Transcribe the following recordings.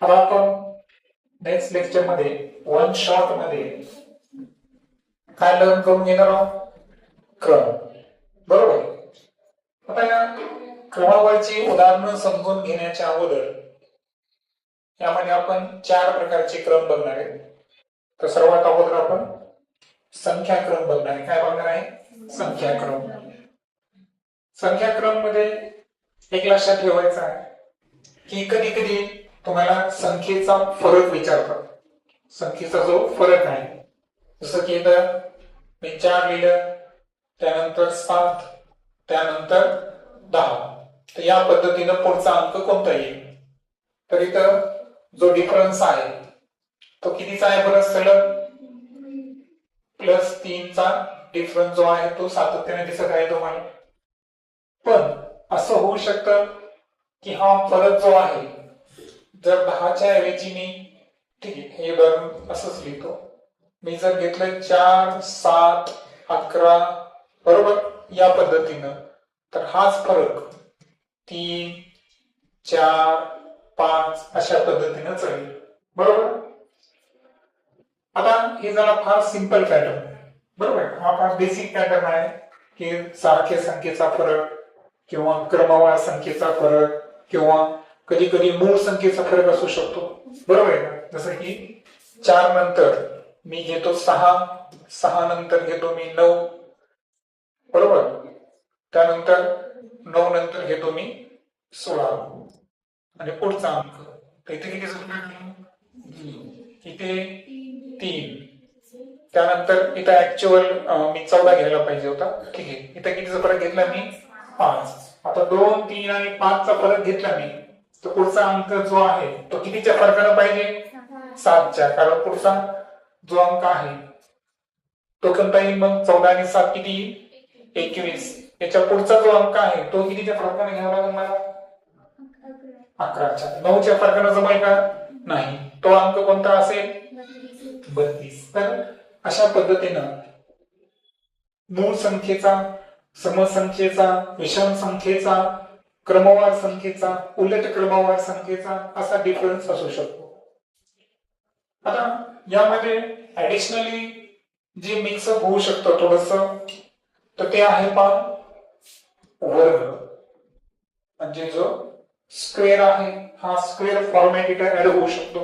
आता आपण next lecture मध्ये वन शॉट मध्ये काय लर्न करून घेणार आहोत? क्रम. बरोबर. आता या क्रमावरची उदाहरणं समजून घेण्याच्या अगोदर यामध्ये आपण 4 प्रकारचे क्रम बघणार आहे. तर सर्वात अगोदर आपण संख्याक्रम बघणार आहे. काय बघणार आहे? संख्याक्रम. संख्याक्रम मध्ये एक लक्षात ठेवायचं आहे की कधी कधी तुम्हाला संख्येचा फरक विचारतात. संख्येचा जो फरक आहे, जसं की इथं मी 4 लिहिलं, त्यानंतर 7, त्यानंतर 10, तर या पद्धतीनं पुढचा अंक कोणता येईल? तर इथं जो डिफरन्स आहे तो कितीचा आहे बरं? सलग +3चा डिफरन्स जो आहे तो सातत्याने दिसत आहे तुम्हाला. पण असं होऊ शकतं की हा फरक जो आहे, जर 10च्या ऐवजी मी, ठीक आहे, हे उदाहरण असंच लिहितो, मी जर घेतलं 4, 7, 11, बरोबर, या पद्धतीनं, तर हाच फरक 3, 4, 5 अशा पद्धतीनं चढेल. बरोबर. आता हे जरा फार सिंपल पॅटर्न, बरोबर, हा फार बेसिक पॅटर्न आहे की सारख्या संख्येचा फरक किंवा क्रमवार संख्येचा फरक किंवा कधी कधी मूळ संख्येचा फरक असू शकतो. बरोबर आहे का? जसं की 4 नंतर मी घेतो 6, 6 नंतर घेतो मी 9, बरोबर, त्यानंतर 9 नंतर घेतो मी 16 आणि पुढचा अंक. तर इथे किती झालं? इथे 3, त्यानंतर इथं ऍक्च्युअल मी 14 घ्यायला पाहिजे होता, ठीक आहे, इथं कितीचा फरक घेतला मी? 5. आता 2, 3 आणि 5चा फरक घेतला मी, तर पुढचा अंक जो आहे तो कितीच्या फरकानं पाहिजे? 7च्या, कारण पुढचा जो अंक आहे तो कोणता येईल मग? 14 आणि 7 किती? 21. याच्या पुढचा जो अंक आहे तो कितीच्या फरकाने घ्यावा लागेल मला? 11च्या. 9च्या फरकानं जमेल का? नाही. तो अंक कोणता असेल? 32. तर अशा पद्धतीनं मूळ संख्येचा, समसंख्येचा, विषम संख्येचा, क्रमवार संख्येचा, उलट क्रमवार संख्येचा असा डिफरन्स असू शकतो. आता यामध्ये ऍडिशनली जे मिक्सअप होऊ शकतं थोडस, तर ते आहे वर्ग. म्हणजे जो स्क्वेअर आहे हा स्क्वेअर फॉर्मॅट इथे ऍड होऊ शकतो.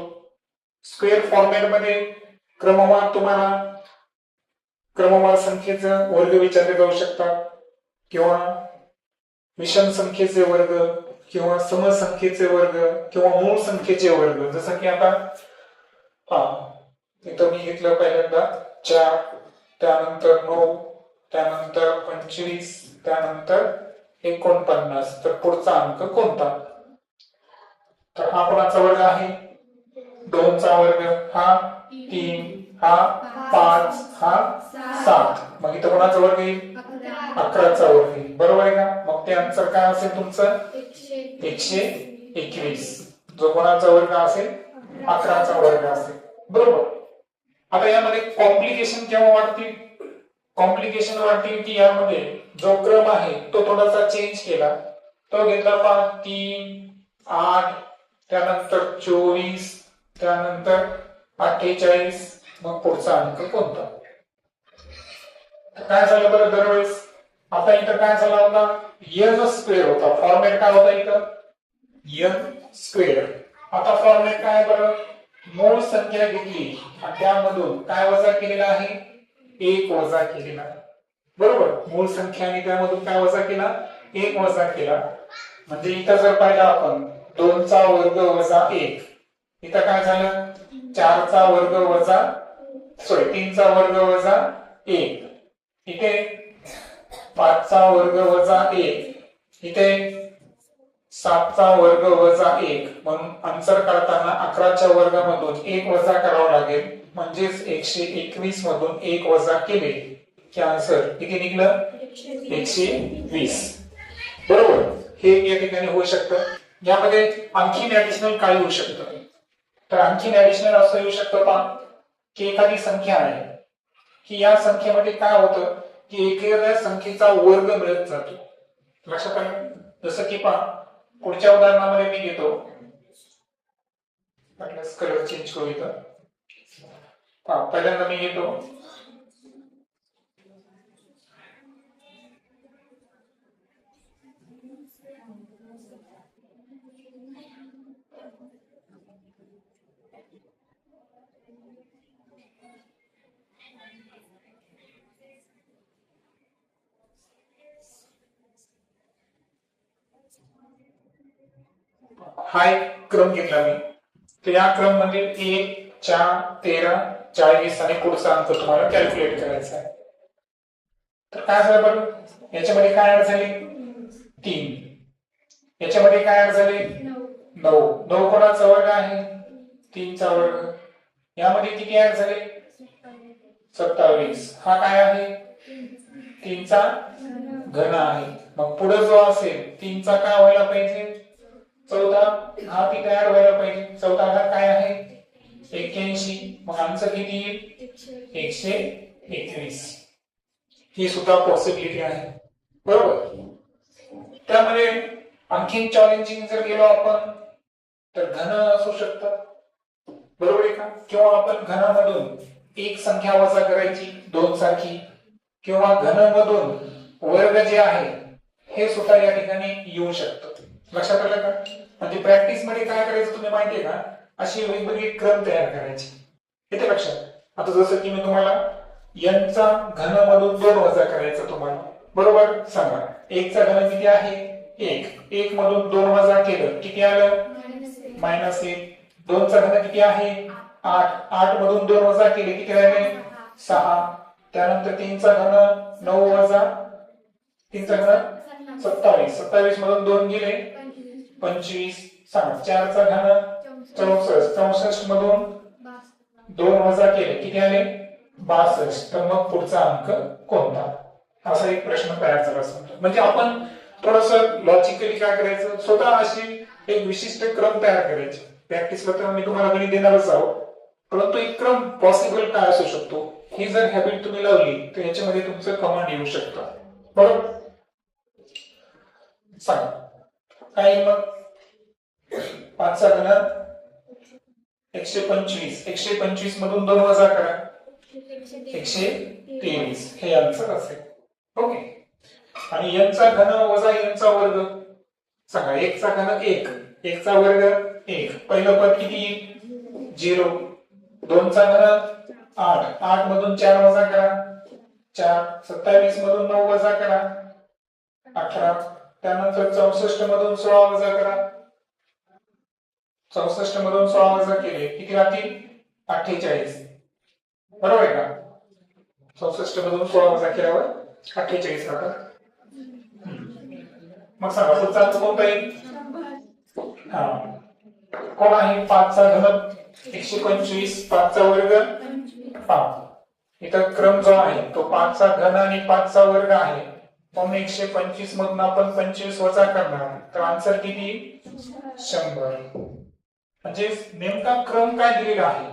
स्क्वेअर फॉर्मॅट मध्ये क्रमवार तुम्हाला क्रमवार संख्येचं वर्ग विचारले जाऊ शकतात किंवा विषम संख्येचे वर्ग किंवा समसंख्येचे वर्ग किंवा मूळ संख्येचे वर्ग. जसं की आता इथं मी घेतलं पहिल्यांदा 4, त्यानंतर 9, त्यानंतर 25, त्यानंतर 49, तर पुढचा अंक कोणता? तर हा कोणाचा वर्ग आहे? 2चा वर्ग, हा 3, हा 5, हा 7. मग इथं कोणाचा वर्ग येईल? 11चा वर्ग येईल. बरोबर आहे का? मग ते आन्सर काय असेल तुमचं? 121. जो कोणाचा वर्ग असेल? 11चा वर्ग असेल. बरोबर. आता यामध्ये कॉम्प्लिकेशन केव्हा वाटतील? कॉम्प्लिकेशन वाटतील की यामध्ये जो क्रम आहे तो थोडासा चेंज केला. तो घेतला 3, 8, त्यानंतर 24, त्यानंतर 48, मग पुढचा अंक कोणता? काय झालं बरं दरवेळेस? आता इथं काय झाला होता? n स्क्वेअर होता. फॉर्मॅट काय होता इथं? n square. आता फॉर्मॅट काय बरं? मूळ संख्या घेतली आणि त्यामधून काय वजा केलेला आहे? 1 वजा केलेला. बरोबर. मूळ संख्या आणि त्यामधून काय वजा केला? 1 वजा केला. म्हणजे इथं जर पाहिलं आपण 2चा वर्ग वजा 1, इथं काय झालं? 4चा वर्ग वजा 3चा वर्ग वजा 1, इथे 5चा वर्ग वजा 1, इथे 7चा वर्ग वजा 1. म्हणून आन्सर काढताना 11च्या वर्गामधून 1 वजा करावं लागेल. म्हणजेच 121 मधून 1 वजा केले की आन्सर किती निघलं? 120. बरोबर. हे या ठिकाणी होऊ शकतं. यामध्ये आणखीन ऍडिशनल काय होऊ शकतं? तर आणखीन ऍडिशनल असं येऊ शकतं पहा की एखादी संख्या आहे की या संख्येमध्ये काय होतं की एखाद्या संख्येचा वर्ग मिळत जातो. लक्षात आलं? जसं की पहा पुढच्या उदाहरणामध्ये मी घेतो कलर चेंज करू इथं. पहिल्यांदा मी घेतो हा एक क्रम घेतला मी. तर या क्रम मध्ये 1, 4, 13, 40 आणि पुढचा अंक तुम्हाला कॅल्क्युलेट करायचा आहे. तर काय झालं बरं, याच्यामध्ये काय ऍड झाले 3, याच्यामध्ये काय ऍड झाले 9. 9 कोणाचा वर्ग आहे 3 चा वर्ग. यामध्ये किती ऍड झाले 27. हा काय आहे 3 चा घन आहे. मग पुढे जो असेल 3 चा काय व्हायला पाहिजे 14. हा तिथे ऍड व्हायला पाहिजे. 14 काय आहे 81. मग आन्सर किती येईल 121. ही सुद्धा पॉसिबिलिटी आहे बरोबर. त्यामध्ये आणखीन चॅलेंजिंग जर गेलो आपण तर घन असू शकतात बरोबर आहे का. किंवा आपण घनामधून एक संख्या वजा करायची 2 सारखी, किंवा घनमधून वर्ग जे आहे हे सुद्धा या ठिकाणी येऊ शकतं. लक्षात आलं का. म्हणजे प्रॅक्टिस मध्ये काय करायचं तुम्ही माहितीये का, अशी वेगवेगळी क्रम तयार करायची. येते लक्षात. आता जसं की मी तुम्हाला यांचा घन मधून 2 वजा करायचं तुम्हाला बरोबर. सांगा 1 चा घन किती आहे 1. 1 मधून 2 वजा केलं किती आलं -1. 2 चा घन किती आहे 8. 8 मधून 2 वजा केले किती राहिले 6. त्यानंतर 3 चा घन 9 वजा 3 चा घन 27. 27 मधून 2 गेले 25. सांगा 4 चा घन 64. 64 मधून 2 वजा केले किती आले 62. तर मग पुढचा अंक कोणता, असा एक प्रश्न तयार झाला समजा. म्हणजे आपण थोडस लॉजिकली काय करायचं, स्वतः अशी एक विशिष्ट क्रम तयार करायची. प्रॅक्टिसला तर मी तुम्हाला गणित देणारच आहोत, परंतु एक क्रम पॉसिबल काय असू शकतो ही जर हॅबिट तुम्ही लावली तर याच्यामध्ये तुमचं कमांड येऊ शकतं बरोबर. सांगा काय मग 5 चा घन 125. 125 मधून 2 वजा करा 123. हे आन्सर असेल ओके. आणि यांचा घन वजा यांचा वर्ग. सांगा 1 चा घन 1. 1 चा वर्ग 1. पहिलं पद किती येईल 0. 2 चा घन 8. 8 मधून 4 वजा करा 4. 27 मधून 9 वजा करा 18. त्यानंतर 64 मधून 16 वजा करा. 64 मधून 16 वजा केले किती राहतील 48 बरोबर आहे का. 64 मधून 16 वजा केल्यावर 48 राहतात. मग सांगा पुढचा अंक कोणता येईल. हा कोण आहे 5 चा घन 125. 5 चा वर्ग 5. इथं क्रम जो आहे तो 5 चा घन आणि 5 चा वर्ग आहे. मग 125 मधून आपण 25 वजा करणार तर आन्सर किती 100. म्हणजे नेमका क्रम काय दिलेला आहे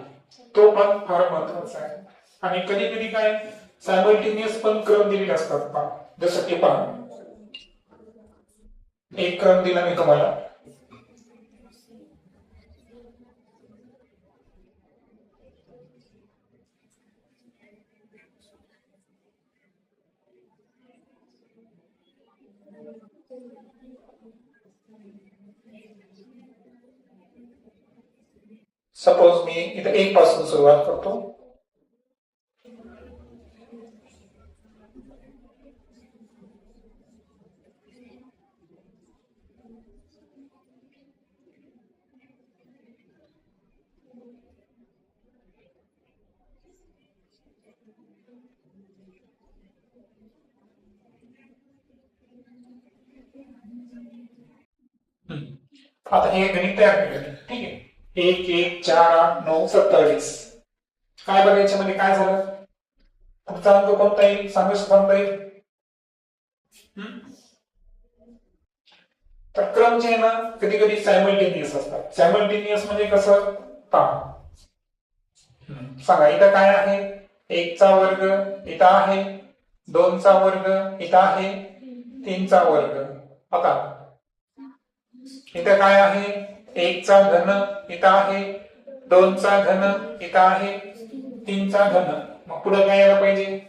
तो पण फार महत्वाचा आहे. आणि कधी कधी काय सायमल्टेनियस पण क्रम दिलेले असतात पहा. जसं की पहा एक क्रम दिला मी तुम्हाला. सपोज मी इथे 1 पासून सुरुवात करतो. आता हे गणित तयार केलं ठीक आहे. 1 1 4 8 9 27. काय बघा याच्यामध्ये काय झालं. पुढचा अंक कोणता येईल सांगू कोणता येईल. तर क्रम जे आहे ना कधी कधी सायमल्टेनियस असतात. सायमल्टेनियस म्हणजे कसं पहा. सांगा इथं काय आहे 1 चा वर्ग इथं आहे 2 चा वर्ग इथं आहे 3 चा वर्ग. आता इथं काय आहे 1 चा घन इथं आहे 2चा घन इथं आहे 3चा घन, मग पुढे काय यायला पाहिजे?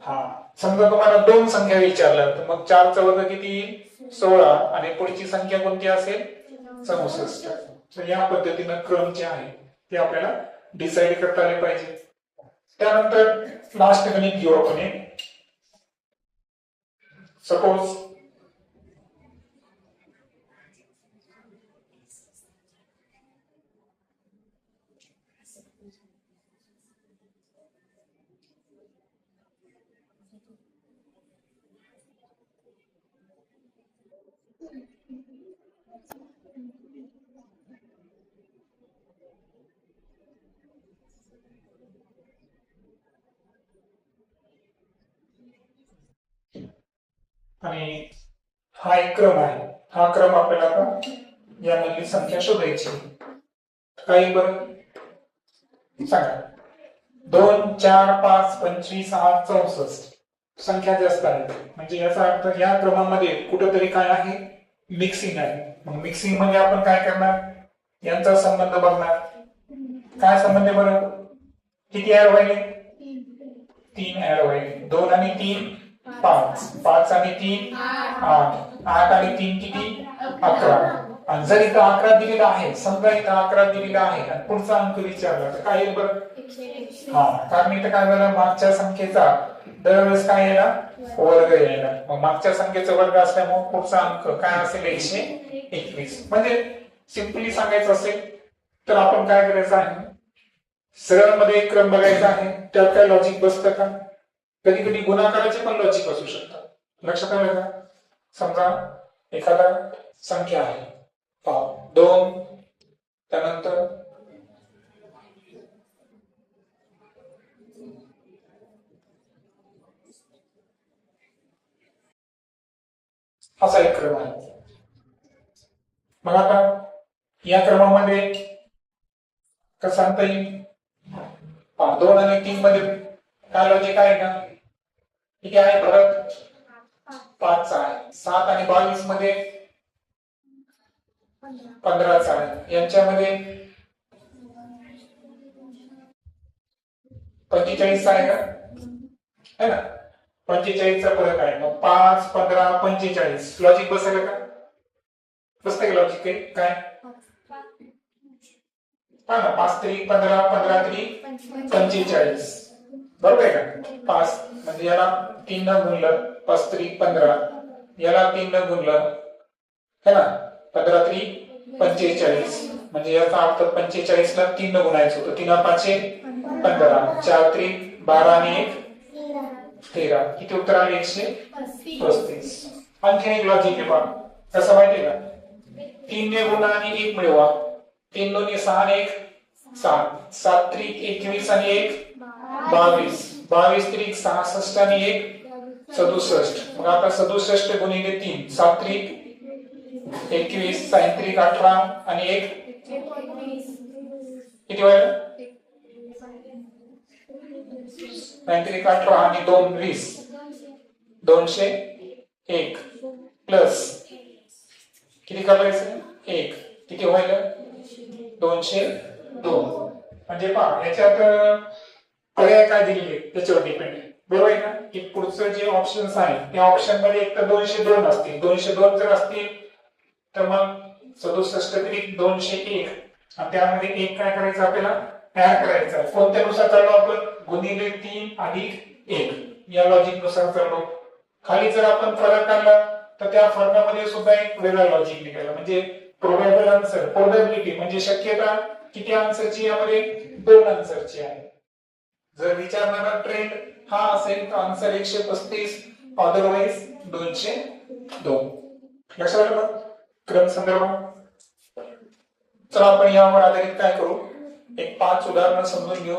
हा, समजा तुम्हाला दोन संख्या विचारल्या तर मग 4चा वर्ग किती येईल? 16 आणि पुढची संख्या कोणती असेल? 64. तर या पद्धतीनं क्रम जे आहे ते आपल्याला डिसाइड करता आले पाहिजे. त्यानंतर लास्ट गणित घेऊ आपण एक. सपोज आणि हा एक क्रम आहे. हा क्रम आपल्याला आता यामधली संख्या शोधायची. काही बरं सांगा. 2, 4, 5, 25, 6, 64 संख्या जास्त आहेत. म्हणजे याचा अर्थ या क्रमामध्ये कुठेतरी काय आहे? मिक्सिंग आहे. मग मिक्सिंग म्हणजे आपण काय करणार? यांचा संबंध बघणार. काय संबंध आहे बरं? किती ऍड व्हायले? 3 ऍड व्हायले. 2 आणि 3 5, 5 आणि 3 8, 8 आणि 3 किती? 11. आणि जर इथं 11 दिलेला आहे, समजा इथं 11 दिलेला आहे आणि पुढचा अंक विचारला तर काय येईल बरं? हा, कारण इथं काय झालं? मागच्या संख्येचा दरवेळेस काय यायला? वर्ग यायला. मग मागच्या संख्येचा वर्ग असल्यामुळे पुढचा अंक काय असेल? 121. म्हणजे सिंपली सांगायचं असेल तर आपण काय करायचं आहे? सरळ मध्ये एक क्रम बघायचा आहे. त्यात काय लॉजिक बसतं का? कधी कधी गुणाकाराचे पण लॉजिक असू शकतात. लक्षात आलं का? समजा एखादा संख्या आहे 2, त्यानंतर असा एक क्रम आहे. मग आता या क्रमामध्ये कसं सांगता येईल? 2 आणि 3 मध्ये काय लॉजिक आहे का? किती आहे फरक? 5 आहे. 7 आणि 22 मध्ये 15 आहे. यांच्यामध्ये 45 आहे का? है ना? 45चा फरक आहे. मग 5, 15, 45 लॉजिक बसेल का? बसते का लॉजिक? काय हा ना, 5 3 15, 15 3 45. बरोबर आहे का? 5 म्हणजे याला 3 न गुणलं, 5 3 15, याला 3 न गुणलं, है ना? 15 3 45. म्हणजे याचा अर्थ 45 ला 3 न गुणायचं होतं. 3 5 15, 4 3 12 आणि 1 13. किती उत्तर आले? 135. आणखी एक लॉजिक आहे बघा. कसं माहितीये का? 3 ने गुणा आणि 1 मिळवा. 3 दोन्ही 6 आणि 1 7, 7 त्रिक 21 आणि 1 22, 22 त्रिक 66 आणि 1 67. मग आता 67 गुणिले 3, 7 त्रिक 21, 6 त्रिक 18 आणि 1 किती व्हायला? 9 त्रिक 18 आणि 2 20, 201 प्लस किती करायचं? 1 किती व्हायला? 202. म्हणजे पहा याच्यात पर्याय काय दिलेले त्याच्यावर डिपेंड आहे. बरोबर आहे ना? की पुढचं जे ऑप्शन्स आहेत त्या ऑप्शन मध्ये एक तर 202 असतील. 202 जर असतील तर मग 67 त्रिक 201 आणि त्यामध्ये एक काय करायचं? आपल्याला ऍड करायचं. कोणत्यानुसार चाललो आपण? गुणिले 3 अधिक 1 या लॉजिक नुसार चाललो. खाली जर आपण फरक काढला तर त्या फरकामध्ये सुद्धा एक वेगळा लॉजिक निघाला. म्हणजे प्रोबेबल आन्सर, प्रोबॅबिलिटी म्हणजे शक्यता किती आन्सरची? यामध्ये 2 आन्सरची आहे. जर विचारणारा ट्रेंड हा असेल तर आन्सर 135, अदरवाइज 202. लक्षात आलं का? क्रम संदर्भात. चला आपण यावर आधारित काय करू? एक 5 उदाहरणं समजून घेऊ.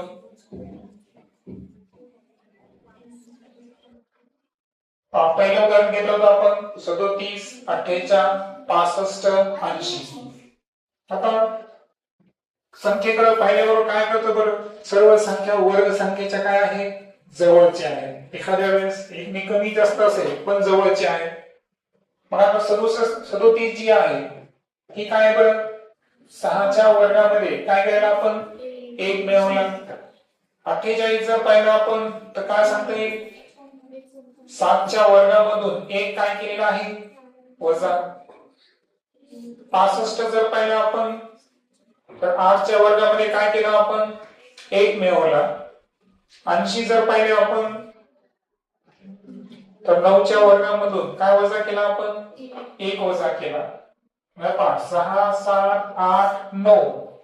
पहिलं उदाहरण घेतलं होतं आपण 37, 48, 65, 80. आता संख्येकडे पाहिल्याबरोबर काय करतो बरं? सर्व संख्या वर्ग संख्येच्या काय आहे? जवळच्या आहेत. एखाद्या वेळेस एकने कमी जास्त असेल पण जवळचे आहे. मग आता 37 जी आहे ही काय बरं? 6च्या वर्गामध्ये काय केलं आपण 1 मिळवला. 48 जर पाहिलं आपण तर काय सांगता येईल 7च्या वर्गामधून 1 काय केलेला आहे वजा. 65 जर पाहिलं आपण तर 8च्या वर्गामध्ये काय केलं आपण 1 मिळवला. 80 जर पाहिले आपण तर 9च्या वर्गामधून काय वजा केला आपण 1 वजा केला. 6 7 8 9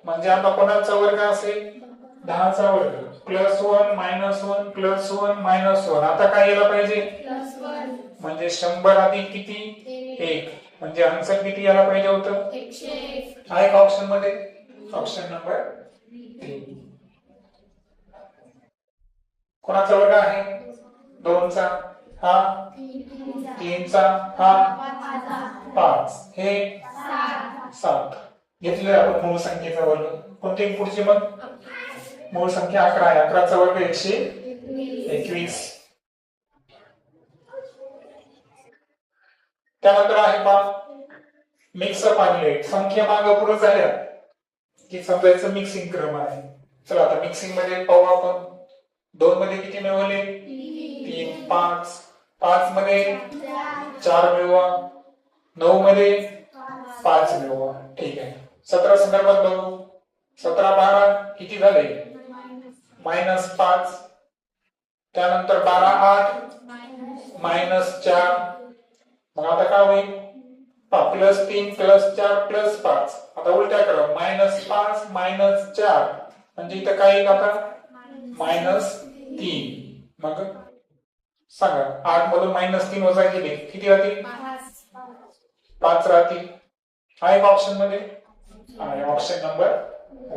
म्हणजे आता कोणाचा वर्ग असेल 10चा वर्ग. +1 -1 +1 -1 आता काय यायला पाहिजे म्हणजे 100 अधिक किती 1 म्हणजे आन्सर किती यायला पाहिजे होतं 101. आहे का ऑप्शन मध्ये ऑप्शन नंबर 3. कोणाचा वर्ग आहे 2चा हा 3चा हा 5 हे 7 घेतले आपण मूळ संख्येचा वर्ग. कोणती पुढची मग मूळ संख्या 11 आहे. 11चा वर्ग 121. त्यानंतर आहे पा मिक्सअप आणले. संख्या मागे पुढे झाल्या की समजायचं मिक्सिंग क्रम आहे. चला आता मिक्सिंग मध्ये पाहू आपण. 2 मध्ये किती मिळवले 3 5 5 मध्ये 4 मिळवा. 9 मध्ये 5 मिळवा. ठीक आहे. 17 संदर्भात बघू. 17 12 किती झाले -5. त्यानंतर 12 8 -4. मग आता काय होईल +3 +4 +5. आता उलट्या करा -5 -4 म्हणजे इथं काय येईल आता -3. मग सांगा 8 मधून -3 वजा केले किती राहतील 5 राहतील. आहे ऑप्शन मध्ये आहे ऑप्शन नंबर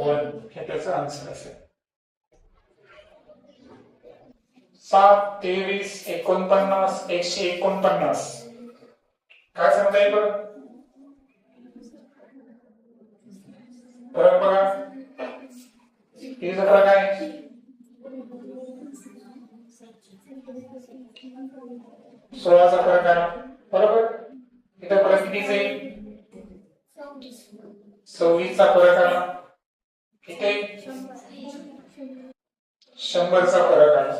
1 हे त्याचा आन्सर असेल. 7 23 49 149 काय सांगता येईल बरं फरक बघा कितीचा फरक आहे 16चा फरक आहे बरोबर. इथं फरक कितीचा येईल 26चा फरक आला. इथे 100चा फरक आला.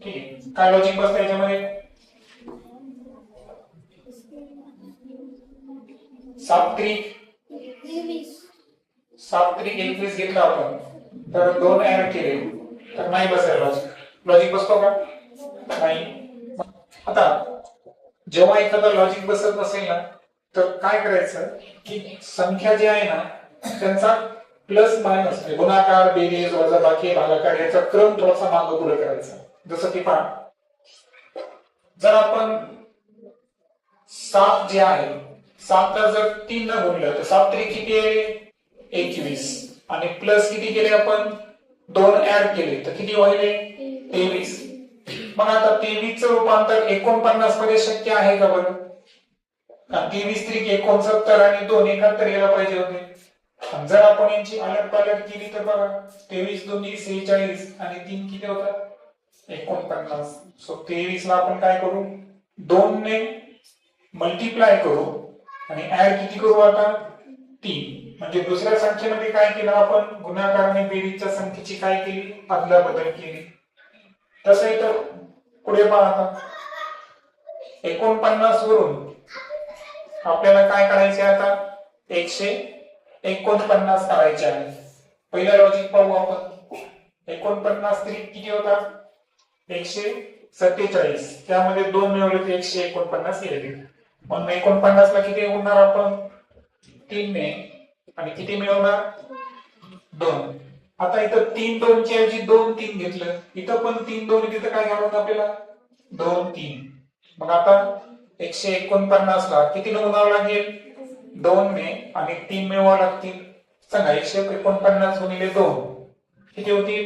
ठीक आहे. काय लॉजिक बसतं याच्यामध्ये 7 त्रिक 21 घेतला आपण तर 2 ऍड केले तर नाही बसेल लॉजिक. लॉजिक बसतो का नाही. आता जेव्हा एखादा लॉजिक बसत नसेल ना तर काय करायचं की संख्या जी आहे ना त्यांचा प्लस मायनस गुणाकार बेरीज वजाबाकी भागाकार याचा क्रम थोडासा मागे पुढे करायचा. जसं की पहा जर आपण 7 जे आहे 7 ला जर 3 न गुणलं तर 7 त्रिक किती आहे 21 आणि प्लस किती केले आपण 2 ऍड केले तर किती व्हायले 23. मग आता 23 चं रूपांतर 49 मध्ये शक्य आहे का बरं. 23 त्रिक 69 आणि 2 71 यायला पाहिजे होते. जर आपण यांची अलग पालट केली तर बघा 23 2 46 आणि 3 किती होतात 49. सो 23 ला आपण काय करू 2 ने मल्टिप्लाय करू आणि ऍड किती करू आता 3. म्हणजे दुसऱ्या संख्येमध्ये काय केलं आपण गुणाकार आणि बेरीजच्या संख्येची काय केली अदलाबदल केली. तसं इथं पुढे पहा 49 वरून आपल्याला काय करायचे आता 149 करायचे आहे. पहिलं लॉजिक पाहू आपण 49 त्रिक किती होता 147. त्यामध्ये 2 मिळवले ते 149 येईल. मग 49 ला किती गुणणार आपण 3 ने आणि किती मिळवणार 2. आता इथं 3 2 च्या ऐवजी 2 3 घेतलं. इथं पण 3 2 तिथं काय घ्यावं आपल्याला 2 3. मग आता 149 ला किती गुणावं लागेल 2 ने आणि 3 मिळवावं लागतील. सांगा 149 गुणिले 2 किती होतील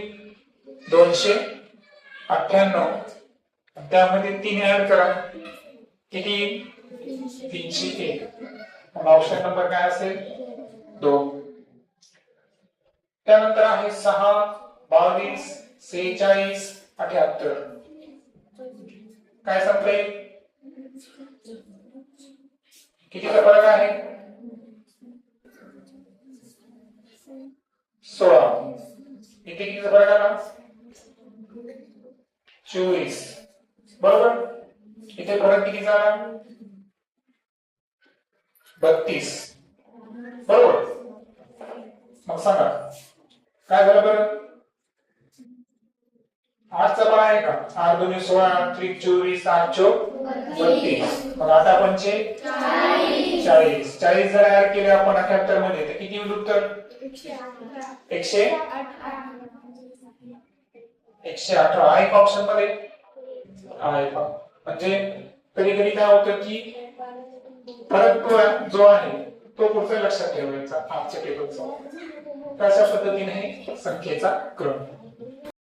298. त्यामध्ये 3 ऍड करा किती 301. ऑप्शन नंबर काय असेल 2. त्यानंतर आहे 6 22 46 78. काय सांगता येईल कितीचा फरक आहे 16. इथे कितीचा फरक आला? 24. बरोबर. इथे फरक किती झाला? 32. बरोबर. मग सांगा काय झालं बरं? 8चा पण आहे का? 8 2 16, 3 24, 8 चौक 32. मग आता पंचे 40. 40 जर ऍड केले आपण फॅक्टर मध्ये तर किती होईल उत्तर? 118 आहे का ऑप्शन मध्ये? आहे का? म्हणजे कधी कधी काय होतं की फरक जो आहे तो पुढचा लक्षात ठेवायचा आजच्या टेबलचा. अशा पद्धतीने हे संख्येचा क्रम.